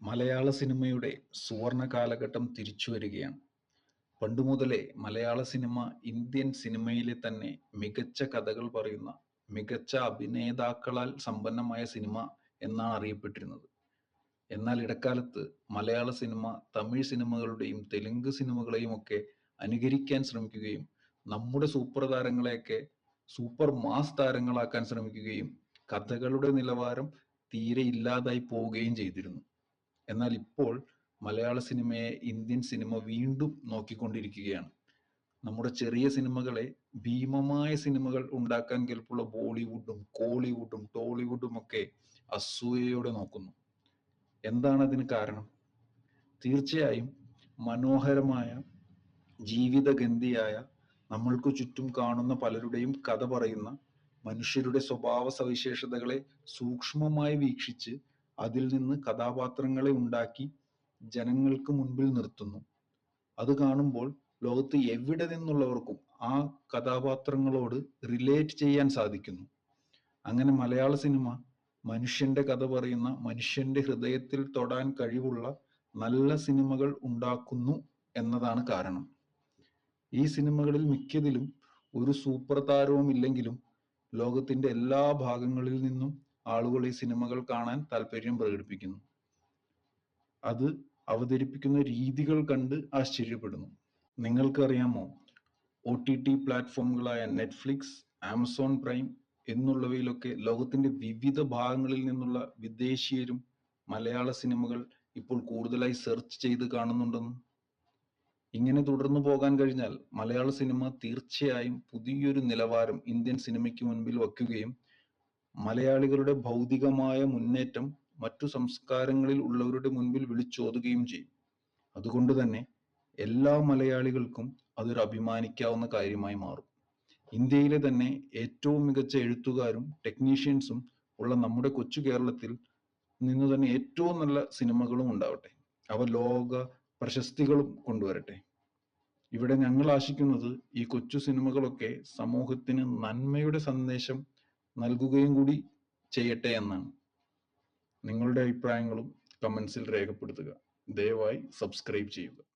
മലയാള സിനിമയുടെ സുവർണ്ണ കാലഘട്ടം തിരിച്ചു വരികയാണ്. പണ്ടുമുതലേ മലയാള സിനിമ ഇന്ത്യൻ സിനിമയിലെ തന്നെ മികച്ച കഥകൾ പറയുന്ന, മികച്ച അഭിനേതാക്കളാൽ സമ്പന്നമായ സിനിമ എന്നാണ് അറിയപ്പെട്ടിരുന്നത്. എന്നാൽ ഇടക്കാലത്ത് മലയാള സിനിമ തമിഴ് സിനിമകളുടെയും തെലുങ്ക് സിനിമകളെയും ഒക്കെ അനുകരിക്കാൻ ശ്രമിക്കുകയും നമ്മുടെ സൂപ്പർ താരങ്ങളെയൊക്കെ സൂപ്പർ മാസ് താരങ്ങളാക്കാൻ ശ്രമിക്കുകയും കഥകളുടെ നിലവാരം തീരെ ഇല്ലാതായി പോവുകയും ചെയ്തിരുന്നു. എന്നാൽ ഇപ്പോൾ മലയാള സിനിമയെ ഇന്ത്യൻ സിനിമ വീണ്ടും നോക്കിക്കൊണ്ടിരിക്കുകയാണ്. നമ്മുടെ ചെറിയ സിനിമകളെ ഭീമമായ സിനിമകൾ ഉണ്ടാക്കാൻ കെൽപ്പുള്ള ബോളിവുഡും കോളിവുഡും ടോളിവുഡും ഒക്കെ അസൂയയോടെ നോക്കുന്നു. എന്താണ് അതിന് കാരണം? തീർച്ചയായും മനോഹരമായ ജീവിതഗന്ധിയായ, നമ്മൾക്ക് ചുറ്റും കാണുന്ന പലരുടെയും കഥ പറയുന്ന, മനുഷ്യരുടെ സ്വഭാവ സവിശേഷതകളെ സൂക്ഷ്മമായി വീക്ഷിച്ച് അതിൽ നിന്ന് കഥാപാത്രങ്ങളെ ഉണ്ടാക്കി ജനങ്ങൾക്ക് മുൻപിൽ നിർത്തുന്നു. അത് കാണുമ്പോൾ ലോകത്ത് എവിടെ നിന്നുള്ളവർക്കും ആ കഥാപാത്രങ്ങളോട് റിലേറ്റ് ചെയ്യാൻ സാധിക്കുന്നു. അങ്ങനെ മലയാള സിനിമ മനുഷ്യന്റെ കഥ പറയുന്ന, മനുഷ്യന്റെ ഹൃദയത്തിൽ തൊടാൻ കഴിവുള്ള നല്ല സിനിമകൾ ഉണ്ടാക്കുന്നു എന്നതാണ് കാരണം. ഈ സിനിമകളിൽ മിക്കതിലും ഒരു സൂപ്പർ താരവും ഇല്ലെങ്കിലും ലോകത്തിന്റെ എല്ലാ ഭാഗങ്ങളിൽ നിന്നും ആളുകൾ ഈ സിനിമകൾ കാണാൻ താല്പര്യം പ്രകടിപ്പിക്കുന്നു. അത് അവതരിപ്പിക്കുന്ന രീതികൾ കണ്ട് ആശ്ചര്യപ്പെടുന്നു. നിങ്ങൾക്കറിയാമോ, OTT പ്ലാറ്റ്ഫോമുകളായ നെറ്റ്ഫ്ലിക്സ്, ആമസോൺ പ്രൈം എന്നുള്ളവയിലൊക്കെ ലോകത്തിന്റെ വിവിധ ഭാഗങ്ങളിൽ നിന്നുള്ള വിദേശീയരും മലയാള സിനിമകൾ ഇപ്പോൾ കൂടുതലായി സെർച്ച് ചെയ്ത് കാണുന്നുണ്ടെന്ന്. ഇങ്ങനെ തുടർന്നു പോകാൻ കഴിഞ്ഞാൽ മലയാള സിനിമ തീർച്ചയായും പുതിയൊരു നിലവാരം ഇന്ത്യൻ സിനിമയ്ക്ക് മുൻപിൽ വയ്ക്കുകയും മലയാളികളുടെ ഭൗതികമായ മുന്നേറ്റം മറ്റു സംസ്കാരങ്ങളിൽ ഉള്ളവരുടെ മുൻപിൽ വിളിച്ചോതുകയും ചെയ്യും. അതുകൊണ്ട് തന്നെ എല്ലാ മലയാളികൾക്കും അതൊരു അഭിമാനിക്കാവുന്ന കാര്യമായി മാറും. ഇന്ത്യയിലെ തന്നെ ഏറ്റവും മികച്ച എഴുത്തുകാരും ടെക്നീഷ്യൻസും ഉള്ള നമ്മുടെ കൊച്ചു കേരളത്തിൽ നിന്ന് തന്നെ ഏറ്റവും നല്ല സിനിമകളും ഉണ്ടാവട്ടെ. അവ ലോക പ്രശസ്തികളും കൊണ്ടുവരട്ടെ. ഇവിടെ ഞങ്ങൾ ആശിക്കുന്നത് ഈ കൊച്ചു സിനിമകളൊക്കെ സമൂഹത്തിന് നന്മയുടെ സന്ദേശം നൽകുകയും കൂടി ചെയ്യട്ടെ എന്നാണ്. നിങ്ങളുടെ അഭിപ്രായങ്ങളും കമന്റ്സിൽ രേഖപ്പെടുത്തുക. ദയവായി സബ്സ്ക്രൈബ് ചെയ്യുക.